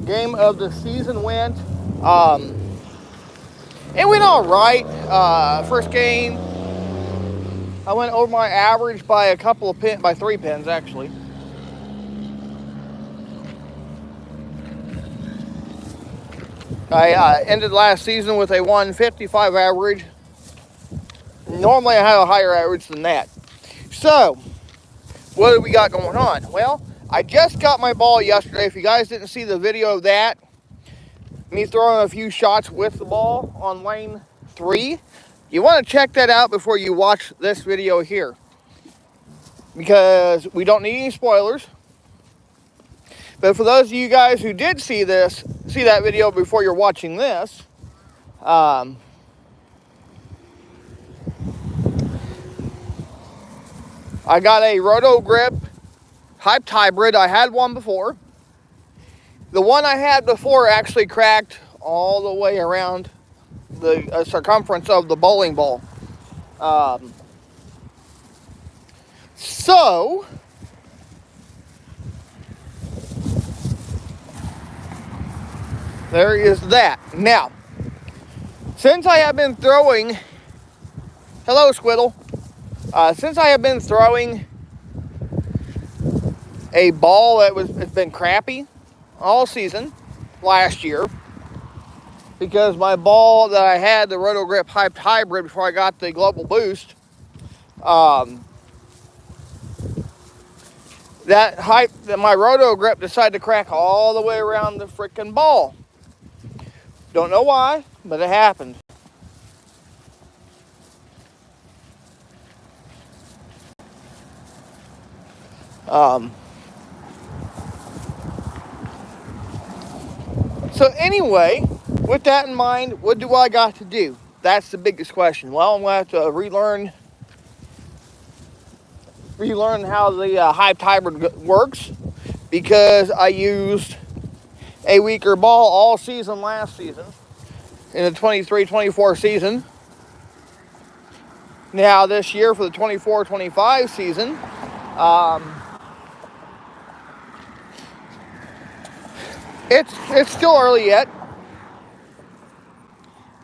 game of the season went. It went all right. First game, I went over my average by a couple of pins, by 3 pins actually. I ended last season with a 155 average. Normally I have a higher average than that. So, what do we got going on? Well, I just got my ball yesterday. If you guys didn't see the video of that, me throwing a few shots with the ball on lane 3, you want to check that out before you watch this video here, because we don't need any spoilers. But for those of you guys who did see that video before you're watching this, I got a Roto Grip Hyped Hybrid. I had one before. The one I had before actually cracked all the way around the circumference of the bowling ball. So, there is that. Now, since I have been throwing, hello Squiddle, since I have been throwing a ball it's been crappy all season last year, because my ball that I had, the Roto Grip Hyped Hybrid, before I got the Global Boost, my Roto Grip decided to crack all the way around the freaking ball. Don't know why, but it happened. So anyway, with that in mind, what do I got to do? That's the biggest question. Well, I'm going to have to relearn how the Hyped Hybrid works, because I used a weaker ball all season last season, in the 23-24 season. Now this year for the 24-25 season, it's still early yet.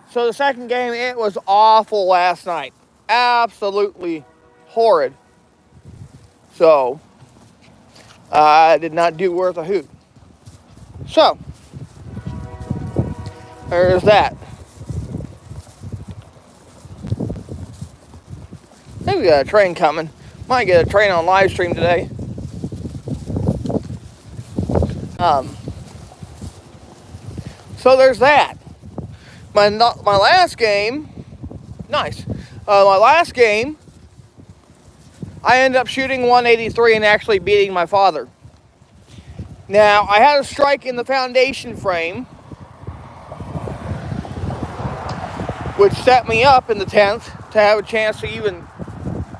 So the second game, it was awful last night. Absolutely horrid. So, I did not do worth a hoot. So, there's that. I think we got a train coming. Might get a train on live stream today. So there's that. My last game, nice. My last game, I ended up shooting 183 and actually beating my father. Now, I had a strike in the foundation frame, which set me up in the 10th to have a chance to even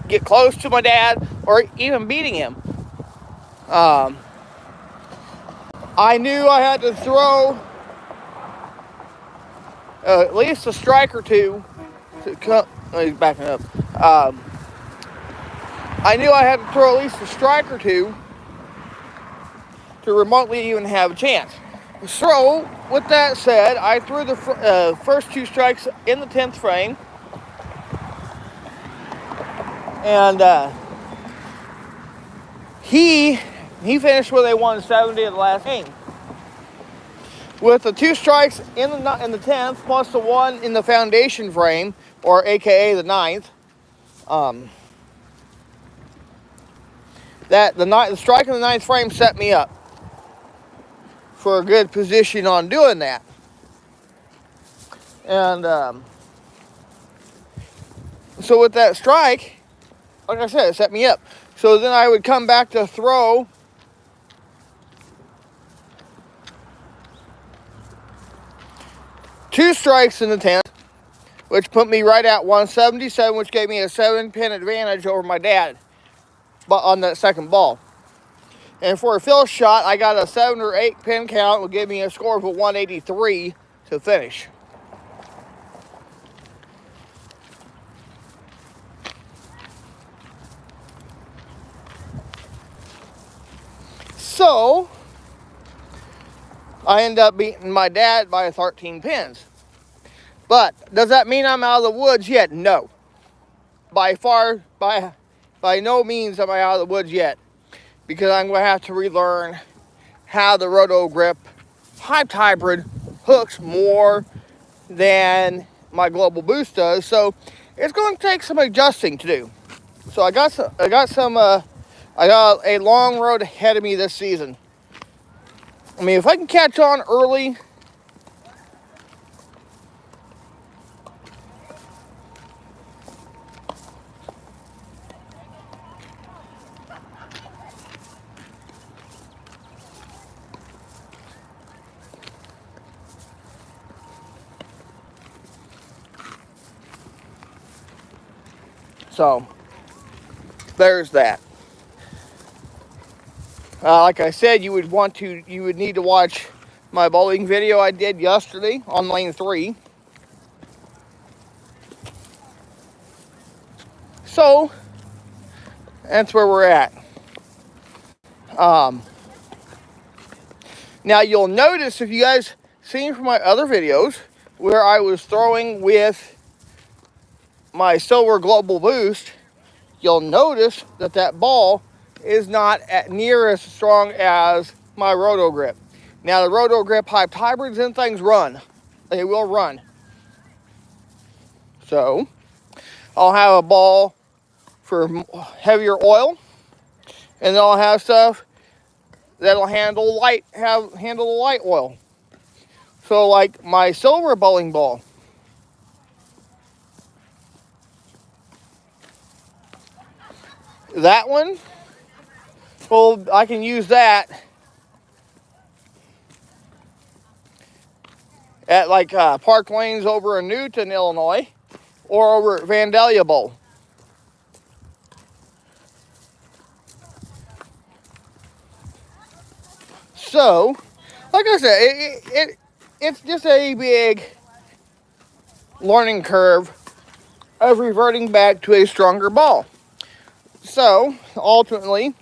get close to my dad or even beating him. I knew I had to throw at least a strike or two to come. He's backing up. I knew I had to throw at least a strike or two to remotely even have a chance. So, with that said, I threw the first 2 strikes in the 10th frame, and he finished with a 170 at the last game. With the 2 strikes in the 10th, plus the 1 in the foundation frame, or AKA the 9th, the strike in the 9th frame set me up for a good position on doing that. And so with that strike, like I said, it set me up. So then I would come back to throw two strikes in the 10th, which put me right at 177, which gave me a 7-pin advantage over my dad, but on that second ball. And for a fill shot, I got a 7 or 8 pin count, will give me a score of a 183 to finish. So, I end up beating my dad by 13 pins. But does that mean I'm out of the woods yet? No. By no means am I out of the woods yet, because I'm going to have to relearn how the Roto Grip Hyped Hybrid hooks more than my Global Boost does. So it's going to take some adjusting to do. So I got a long road ahead of me this season. I mean, if I can catch on early, so there's that. Like I said, you would need to watch my bowling video I did yesterday on lane 3. So that's where we're at. Now you'll notice, if you guys seen from my other videos where I was throwing with my Silver Global Boost, you'll notice that that ball is not near as strong as my Roto Grip. Now the Roto Grip Hyped Hybrids and things run. They will run. So I'll have a ball for heavier oil, and then I'll have stuff that'll handle the light oil. So like my silver bowling ball, that one, well, I can use that at like Park Lanes over in Newton, Illinois, or over at Vandalia Bowl. So, like I said, it's just a big learning curve of reverting back to a stronger ball. So, ultimately,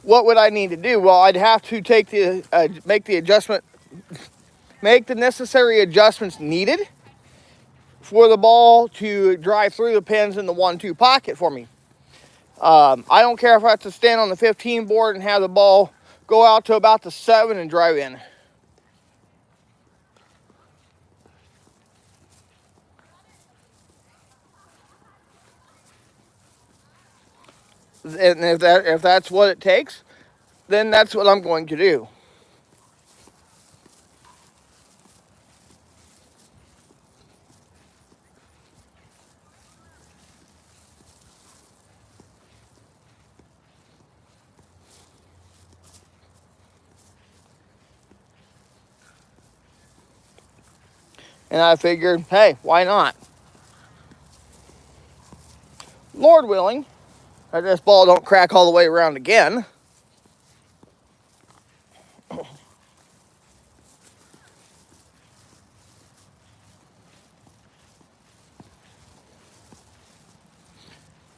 what would I need to do? Well, I'd have to make the necessary adjustments needed for the ball to drive through the pins in the 1-2 pocket for me. I don't care if I have to stand on the 15 board and have the ball go out to about the 7 and drive in. And if that's what it takes, then that's what I'm going to do. And I figured, hey, why not? Lord willing, that this ball don't crack all the way around again.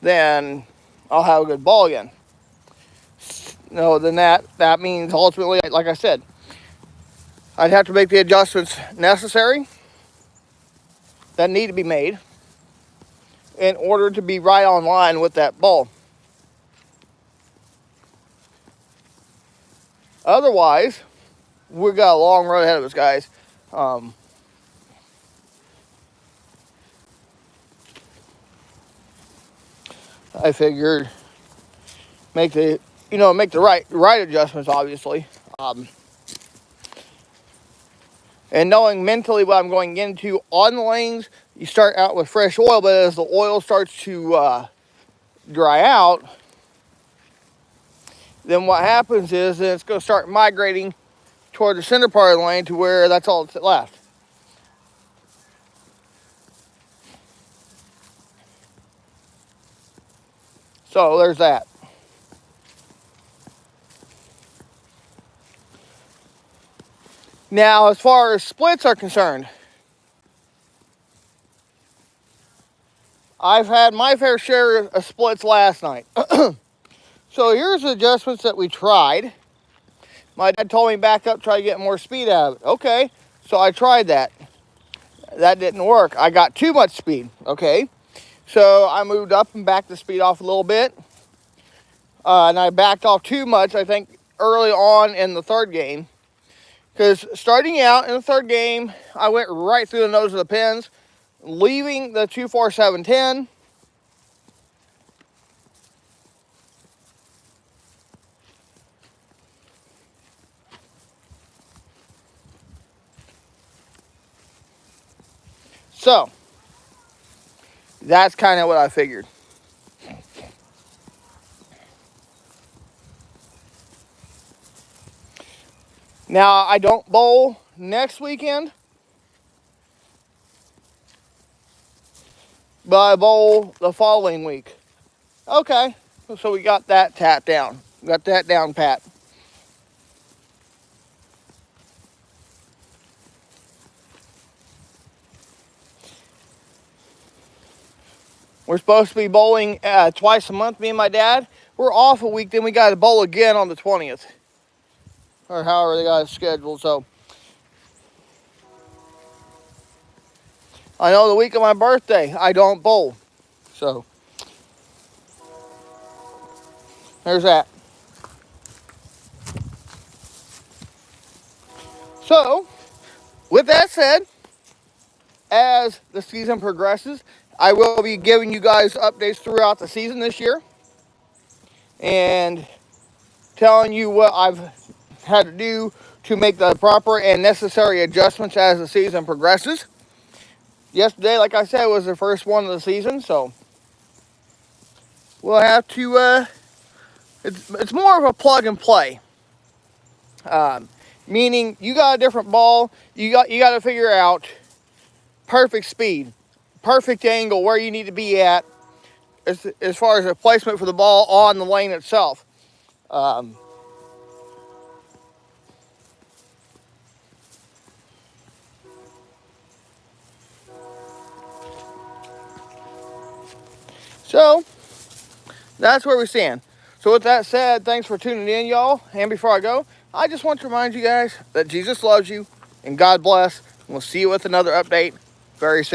Then I'll have a good ball again. No, then that means ultimately, like I said, I'd have to make the adjustments necessary that need to be made in order to be right on line with that ball. Otherwise, we've got a long road ahead of us, guys. I figured make the right adjustments, obviously. And knowing mentally what I'm going into on the lanes, you start out with fresh oil, but as the oil starts to dry out, then what happens is it's going to start migrating toward the center part of the lane to where that's all that's left. So there's that. Now, as far as splits are concerned, I've had my fair share of splits last night. So here's the adjustments that we tried. My dad told me back up, try to get more speed out of it. Okay, so I tried that. That didn't work. I got too much speed. Okay, so I moved up and backed the speed off a little bit. And I backed off too much, I think, early on in the third game. Because starting out in the third game, I went right through the nose of the pins, leaving the 24710. So, that's kind of what I figured. Now, I don't bowl next weekend, but I bowl the following week. Okay, so we got that tapped down. Got that down pat. We're supposed to be bowling twice a month, me and my dad. We're off a week, then we got to bowl again on the 20th. Or however they got it scheduled, so. I know the week of my birthday, I don't bowl. So, there's that. So, with that said, as the season progresses, I will be giving you guys updates throughout the season this year. And telling you what I've had to do to make the proper and necessary adjustments as the season progresses. Yesterday, like I said, was the first one of the season, so we'll have to, it's more of a plug and play. Meaning, you got a different ball, you got to figure out perfect speed, perfect angle, where you need to be at as far as the placement for the ball on the lane itself. So, that's where we stand. So with that said, thanks for tuning in, y'all. And before I go, I just want to remind you guys that Jesus loves you and God bless. And we'll see you with another update very soon.